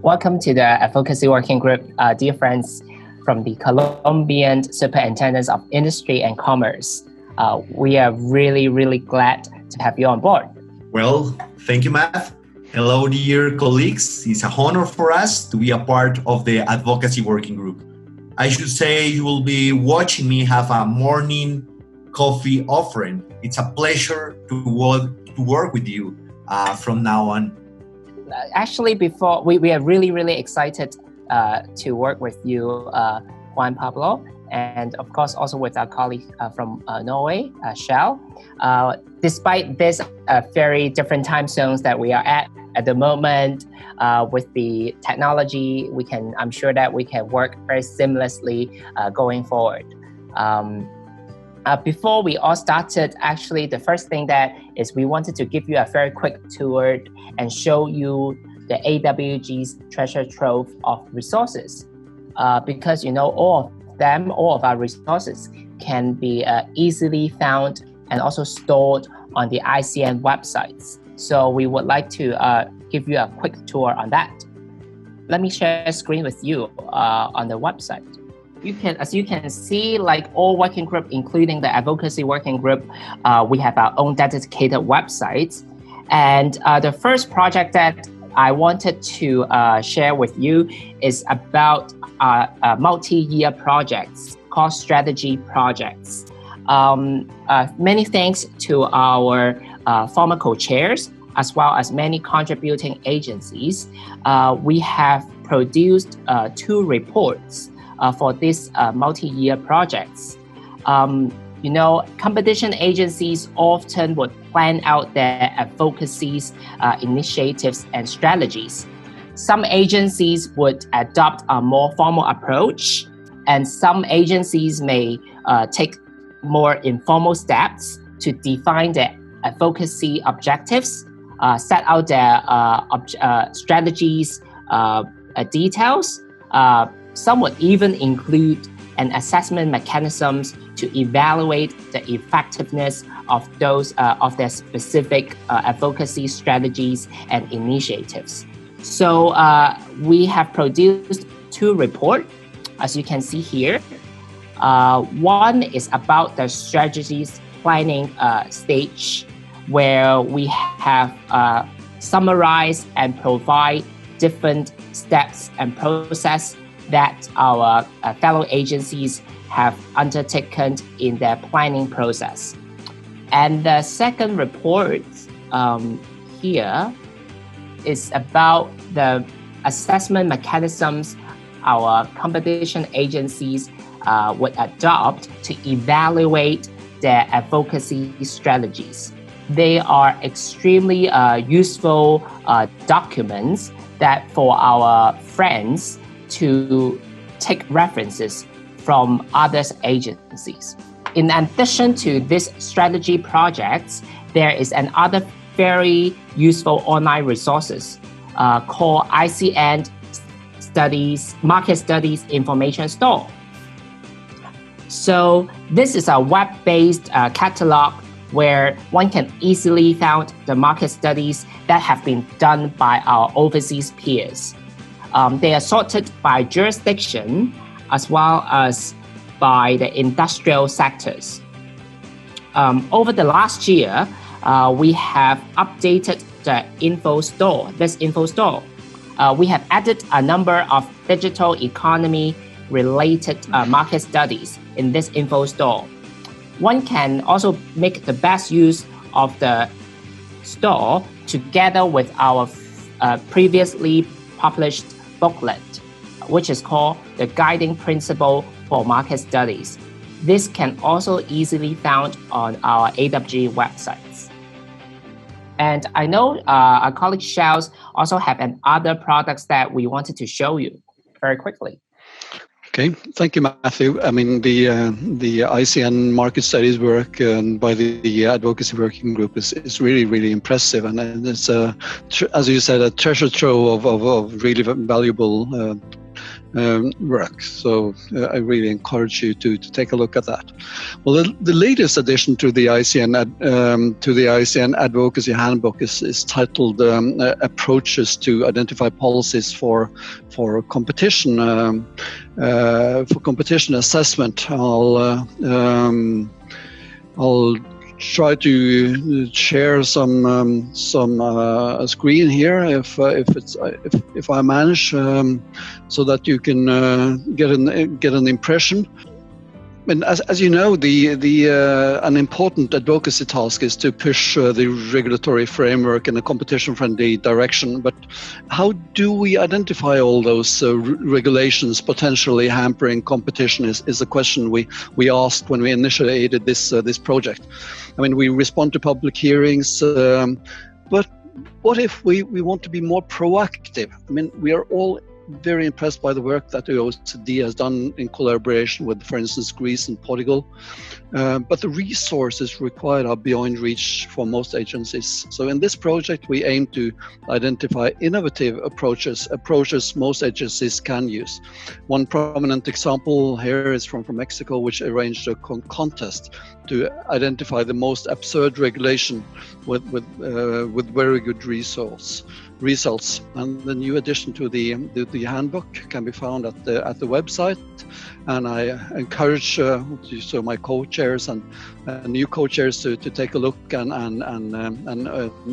Welcome to the Advocacy Working Group, dear friends from the Colombian Superintendents of Industry and Commerce. We are really glad to have you on board. Well, thank you, Matt. Hello, dear colleagues. It's an honor for us to be a part of the Advocacy Working Group. I should say you will be watching me have a morning coffee offering. It's a pleasure to work with you from now on. Actually, before we are really excited to work with you, Juan Pablo, and of course also with our colleague from Norway, Shell. Despite this very different time zones that we are at the moment, with the technology, I'm sure that we can work very seamlessly going forward. Before we all started, actually, the first thing that is we wanted to give you a very quick tour and show you the AWG's treasure trove of resources. Because all of our resources can be easily found and also stored on the ICN websites. So we would like to give you a quick tour on that. Let me share a screen with you on the website. As you can see, like all working group, including the advocacy working group, we have our own dedicated websites. And the first project that I wanted to share with you is about multi-year projects called strategy projects. Many thanks to our former co-chairs, as well as many contributing agencies. We have produced 2 reports for these multi-year projects. Competition agencies often would plan out their advocacies, initiatives, and strategies. Some agencies would adopt a more formal approach, and some agencies may take more informal steps to define their advocacy objectives, set out their strategies, details. Some would even include an assessment mechanisms to evaluate the effectiveness of those of their specific advocacy strategies and initiatives. So we have produced 2 reports, as you can see here. One is about the strategies planning stage, where we have summarized and provide different steps and process that our fellow agencies have undertaken in their planning process. And the second report here is about the assessment mechanisms our competition agencies would adopt to evaluate their advocacy strategies. They are extremely useful documents that for our friends to take references from other agencies. In addition to these strategy projects, there is another very useful online resources called ICN Market Studies Information Store. So this is a web-based catalog where one can easily find the market studies that have been done by our overseas peers. They are sorted by jurisdiction as well as by the industrial sectors. Over the last year, we have updated the info store. We have added a number of digital economy related market studies in this info store. One can also make the best use of the store together with our previously published booklet, which is called the Guiding Principle for Market Studies. This can also easily found on our AWG websites. And I know our colleague Shells also have other products that we wanted to show you very quickly. Okay, thank you, Matthew. I mean, the ICN market studies work by the advocacy working group is really impressive, and it's as you said, a treasure trove of really valuable work. So I really encourage you to take a look at that. Well, the latest addition to the ICN Advocacy Handbook is titled "Approaches to Identify Policies for Competition Assessment." I'll try to share some screen here if I manage, so that you can get an impression. And as you know, an important advocacy task is to push the regulatory framework in a competition-friendly direction. But how do we identify all those regulations potentially hampering competition is a question we asked when we initiated this project. I mean, we respond to public hearings, but what if we want to be more proactive? I mean, we are all very impressed by the work that the OECD has done in collaboration with, for instance, Greece and Portugal. But the resources required are beyond reach for most agencies. So in this project, we aim to identify innovative approaches most agencies can use. One prominent example here is from Mexico, which arranged a contest to identify the most absurd regulation with very good results. And the new addition to the handbook can be found at the website, and I encourage my co-chairs and new co-chairs to take a look and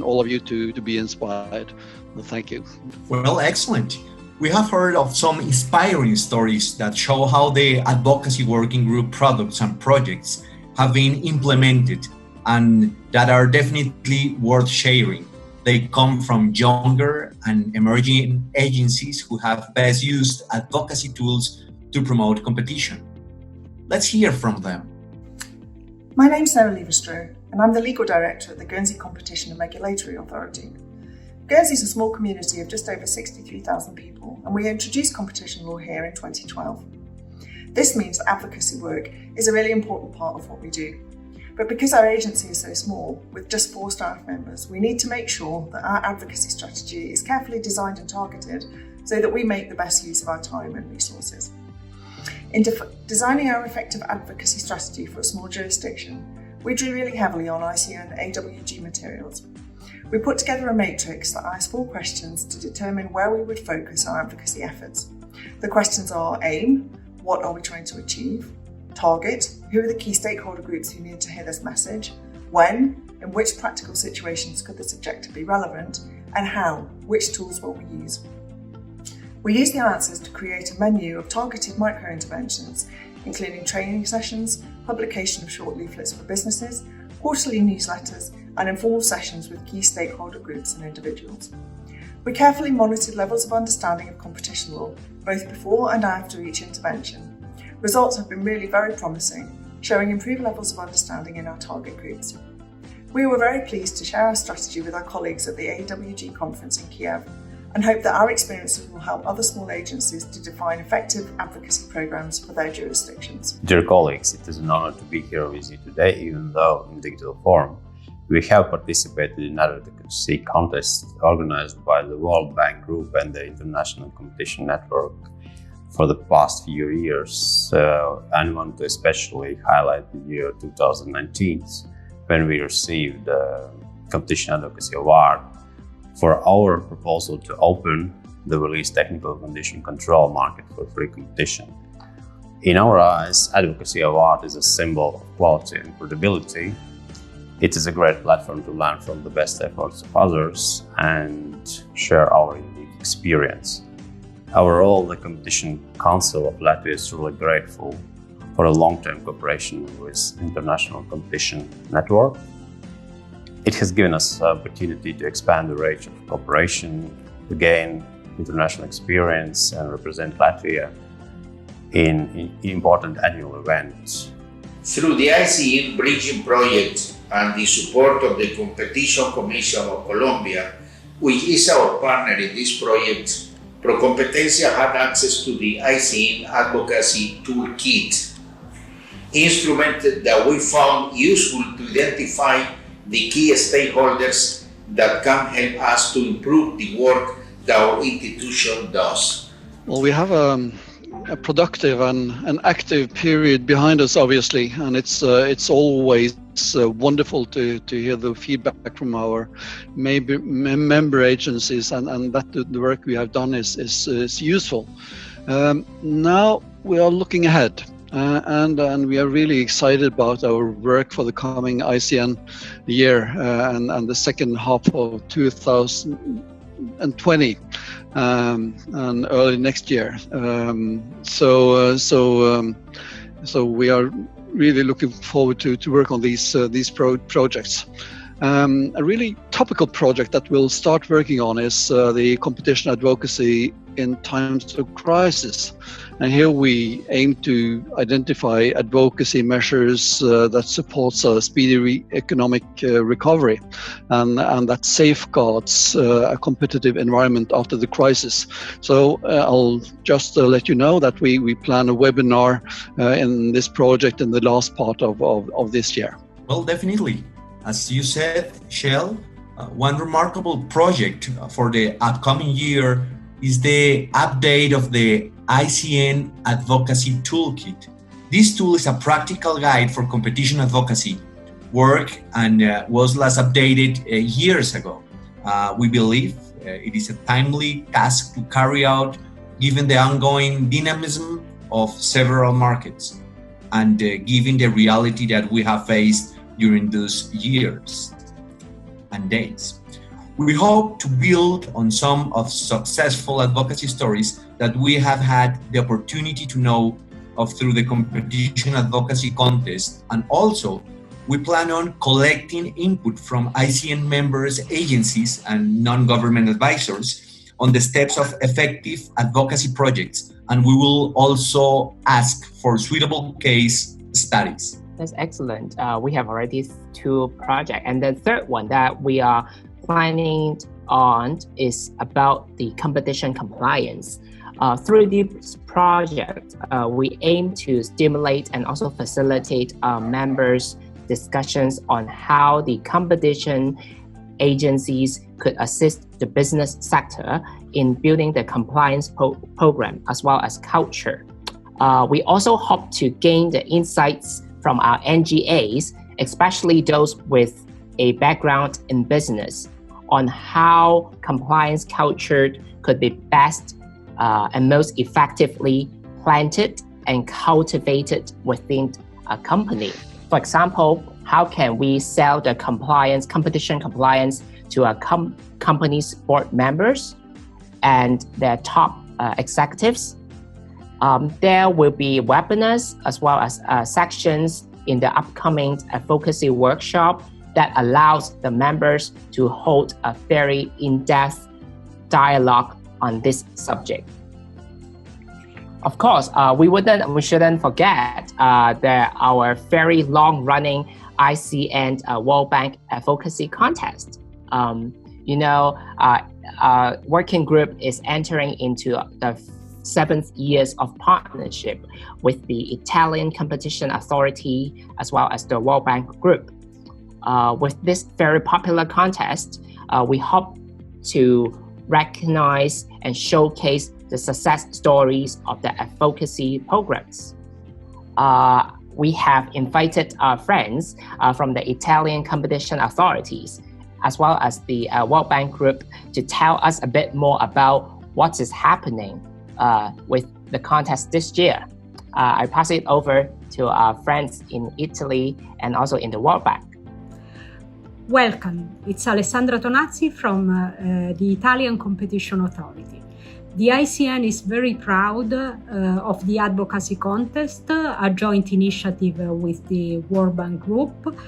all of you to be inspired. Well, thank you. Well, excellent. We have heard of some inspiring stories that show how the Advocacy Working Group products and projects have been implemented and that are definitely worth sharing. They come from younger and emerging agencies who have best used advocacy tools to promote competition. Let's hear from them. My name's Livestro, and I'm the Legal Director at the Guernsey Competition and Regulatory Authority. Guernsey is a small community of just over 63,000 people, and we introduced competition law here in 2012. This means that advocacy work is a really important part of what we do. But because our agency is so small, with just 4 staff members, we need to make sure that our advocacy strategy is carefully designed and targeted so that we make the best use of our time and resources. In designing our effective advocacy strategy for a small jurisdiction, we drew really heavily on ICN AWG materials. We put together a matrix that asks 4 questions to determine where we would focus our advocacy efforts. The questions are: aim, what are we trying to achieve? Target, who are the key stakeholder groups who need to hear this message? When, in which practical situations could this objective be relevant? And how, which tools will we use? We use the answers to create a menu of targeted micro-interventions, including training sessions, publication of short leaflets for businesses, quarterly newsletters, and informal sessions with key stakeholder groups and individuals. We carefully monitored levels of understanding of competition law, both before and after each intervention. Results have been really very promising, showing improved levels of understanding in our target groups. We were very pleased to share our strategy with our colleagues at the AWG conference in Kiev and hope that our experiences will help other small agencies to define effective advocacy programs for their jurisdictions. Dear colleagues, it is an honor to be here with you today, even though in digital form. We have participated in advocacy contests organized by the World Bank Group and the International Competition Network for the past few years, and want to especially highlight the year 2019, when we received the Competition Advocacy Award for our proposal to open the release technical condition control market for free competition. In our eyes, Advocacy Award is a symbol of quality and credibility. It is a great platform to learn from the best efforts of others and share our unique experience. Overall, the Competition Council of Latvia is truly grateful for a long-term cooperation with International Competition Network. It has given us the opportunity to expand the range of cooperation, to gain international experience and represent Latvia in important annual events. Through the ICN Bridging Project and the support of the Competition Commission of Colombia, which is our partner in this project, ProCompetencia had access to the ICN Advocacy Toolkit, instrument that we found useful to identify the key stakeholders that can help us to improve the work that our institution does. Well, we have a productive and active period behind us, obviously, and it's always wonderful to hear the feedback from our member agencies, and that the work we have done is useful. Now we are looking ahead, and we are really excited about our work for the coming ICN year and the second half of 2020 and early next year. So we are really looking forward to work on these projects. A really topical project that we'll start working on is the competition advocacy in times of crisis. And here we aim to identify advocacy measures that supports a speedy economic recovery and that safeguards a competitive environment after the crisis. So I'll just let you know that we plan a webinar in this project in the last part of this year. Well, definitely. As you said, Shell, one remarkable project for the upcoming year is the update of the ICN Advocacy Toolkit. This tool is a practical guide for competition advocacy work and was last updated years ago. We believe it is a timely task to carry out given the ongoing dynamism of several markets and given the reality that we have faced during those years and days. We hope to build on some of successful advocacy stories that we have had the opportunity to know of through the competition advocacy contest, and also we plan on collecting input from ICN members, agencies, and non-government advisors on the steps of effective advocacy projects, and we will also ask for suitable case studies. That's excellent. We have already 2 projects, and the third one that we are planning on is about the competition compliance. Through this project, we aim to stimulate and also facilitate members' discussions on how the competition agencies could assist the business sector in building the compliance program as well as culture. We also hope to gain the insights from our NGAs, especially those with a background in business, on how compliance culture could be best and most effectively planted and cultivated within a company. For example, how can we sell the competition compliance to our company's board members and their top executives? There will be webinars as well as sections in the upcoming advocacy workshop that allows the members to hold a very in-depth dialogue on this subject. Of course, we shouldn't forget our very long-running ICN World Bank Advocacy Contest. Working group is entering into the 7th years of partnership with the Italian Competition Authority as well as the World Bank Group. With this very popular contest, we hope to recognize and showcase the success stories of the advocacy programs. We have invited our friends from the Italian Competition Authorities as well as the World Bank Group to tell us a bit more about what is happening with the contest this year. I pass it over to our friends in Italy and also in the World Bank. Welcome, it's Alessandra Tonazzi from the Italian Competition Authority. The ICN is very proud of the advocacy contest, a joint initiative with the World Bank Group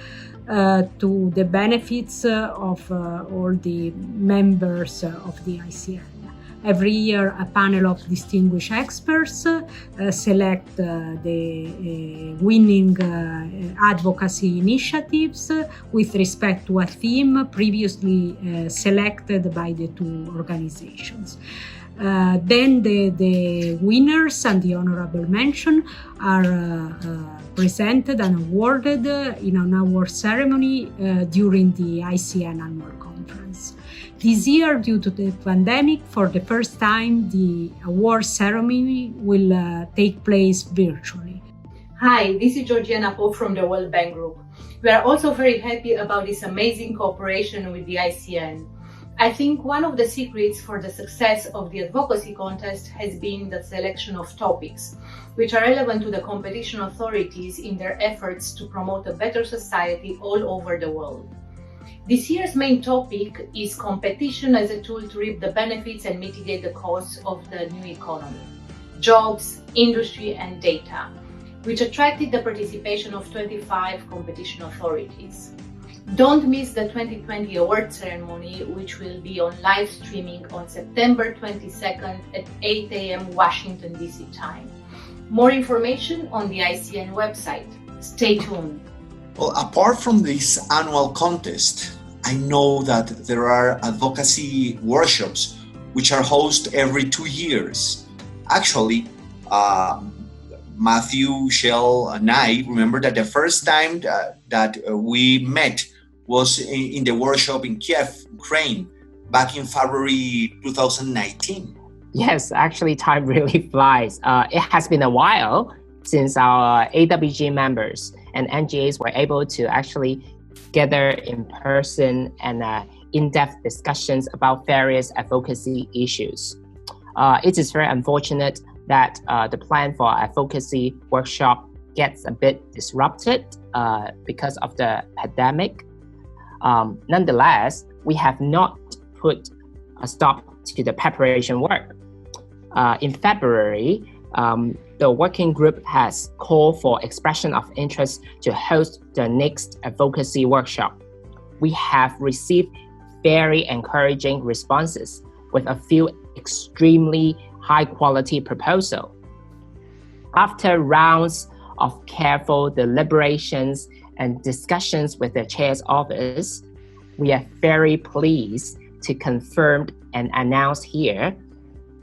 to the benefits of all the members of the ICN. Every year, a panel of distinguished experts select the winning advocacy initiatives with respect to a theme previously selected by the 2 organizations. Then the winners and the honorable mention are presented and awarded in an award ceremony during the ICN annual conference. This year, due to the pandemic, for the first time, the award ceremony will take place virtually. Hi, this is Georgiana from the World Bank Group. We are also very happy about this amazing cooperation with the ICN. I think one of the secrets for the success of the advocacy contest has been the selection of topics, which are relevant to the competition authorities in their efforts to promote a better society all over the world. This year's main topic is competition as a tool to reap the benefits and mitigate the costs of the new economy, jobs, industry, and data, which attracted the participation of 25 competition authorities. Don't miss the 2020 award ceremony, which will be on live streaming on September 22nd at 8 a.m. Washington, D.C. time. More information on the ICN website. Stay tuned. Well, apart from this annual contest, I know that there are advocacy workshops which are hosted every 2 years. Actually, Matthew, Shell, and I remember that the first time that we met was in the workshop in Kiev, Ukraine, back in February 2019. Yes, actually, time really flies. It has been a while since our AWG members and NGAs were able to actually gather in person and in-depth discussions about various advocacy issues. It is very unfortunate that the plan for advocacy workshop gets a bit disrupted because of the pandemic. Nonetheless, we have not put a stop to the preparation work. In February, the working group has called for expression of interest to host the next advocacy workshop. We have received very encouraging responses with a few extremely high-quality proposals. After rounds of careful deliberations and discussions with the chair's office, we are very pleased to confirm and announce here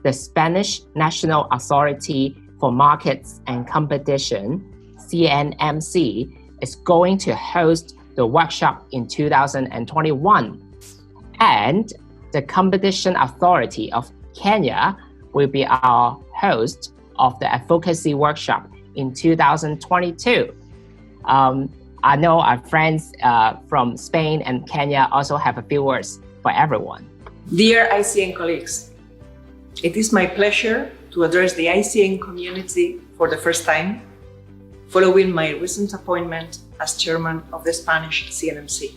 the Spanish National Authority for Markets and Competition, CNMC, is going to host the workshop in 2021. And the Competition Authority of Kenya will be our host of the advocacy workshop in 2022. I know our friends from Spain and Kenya also have a few words for everyone. Dear ICN colleagues, it is my pleasure to address the ICN community for the first time, following my recent appointment as chairman of the Spanish CNMC.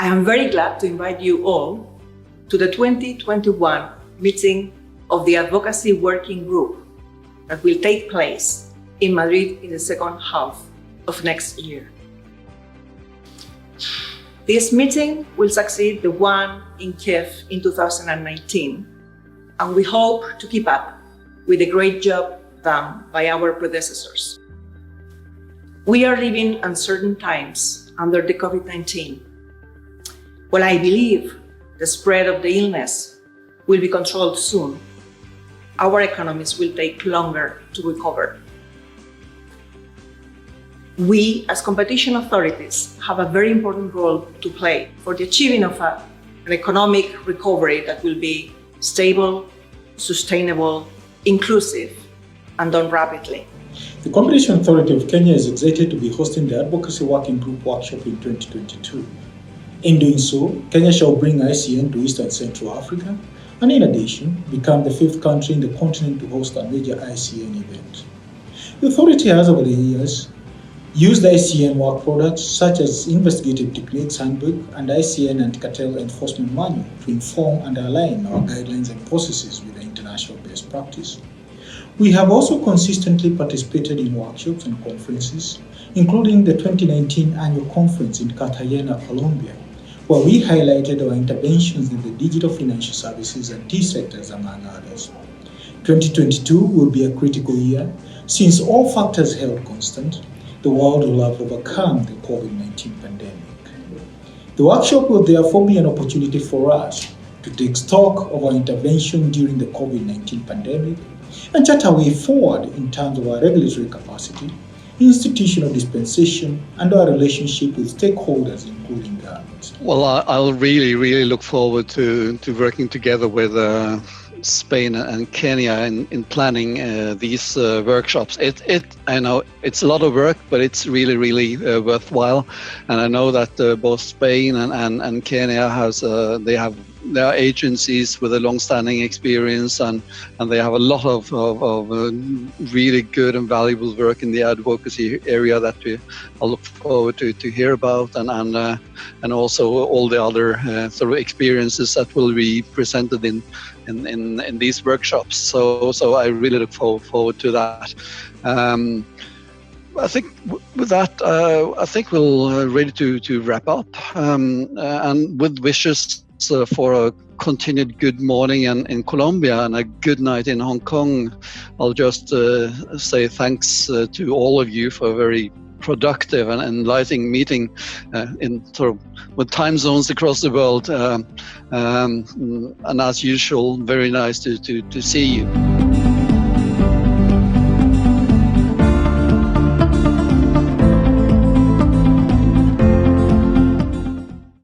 I am very glad to invite you all to the 2021 meeting of the Advocacy Working Group that will take place in Madrid in the second half of next year. This meeting will succeed the one in Kiev in 2019, and we hope to keep up with the great job done by our predecessors. We are living uncertain times under the COVID-19. While I believe the spread of the illness will be controlled soon, our economies will take longer to recover. We, as competition authorities, have a very important role to play for the achieving of an economic recovery that will be stable, sustainable, inclusive, and done rapidly. The Competition Authority of Kenya is excited to be hosting the Advocacy Working Group workshop in 2022. In doing so, Kenya shall bring ICN to East and Central Africa, and in addition, become the 5th country in the continent to host a major ICN event. The authority has over the years used ICN work products such as Investigative Techniques Handbook and ICN Anti-Cartel Enforcement Manual to inform and align our guidelines and processes with the international best practice. We have also consistently participated in workshops and conferences, including the 2019 annual conference in Cartagena, Colombia, where we highlighted our interventions in the digital financial services and T sectors, among others. 2022 will be a critical year since all factors held constant, the world will have overcome the COVID-19 pandemic. The workshop will therefore be an opportunity for us to take stock of our intervention during the COVID-19 pandemic and chart a way forward in terms of our regulatory capacity, institutional dispensation, and our relationship with stakeholders, including governments? Well, I'll really look forward to working together with Spain and Kenya in planning these workshops. I know it's a lot of work, but it's really worthwhile. And I know that both Spain and Kenya they have their agencies with a long-standing experience, and they have a lot of really good and valuable work in the advocacy area that I look forward to hear about, and also all the other sort of experiences that will be presented in these workshops. So I really look forward to that. I think with that, I think we're ready to wrap up, and with wishes for a continued good morning in Colombia and a good night in Hong Kong. I'll just say thanks to all of you for a very productive and enlightening meeting in sort of with time zones across the world. And as usual, very nice to see you.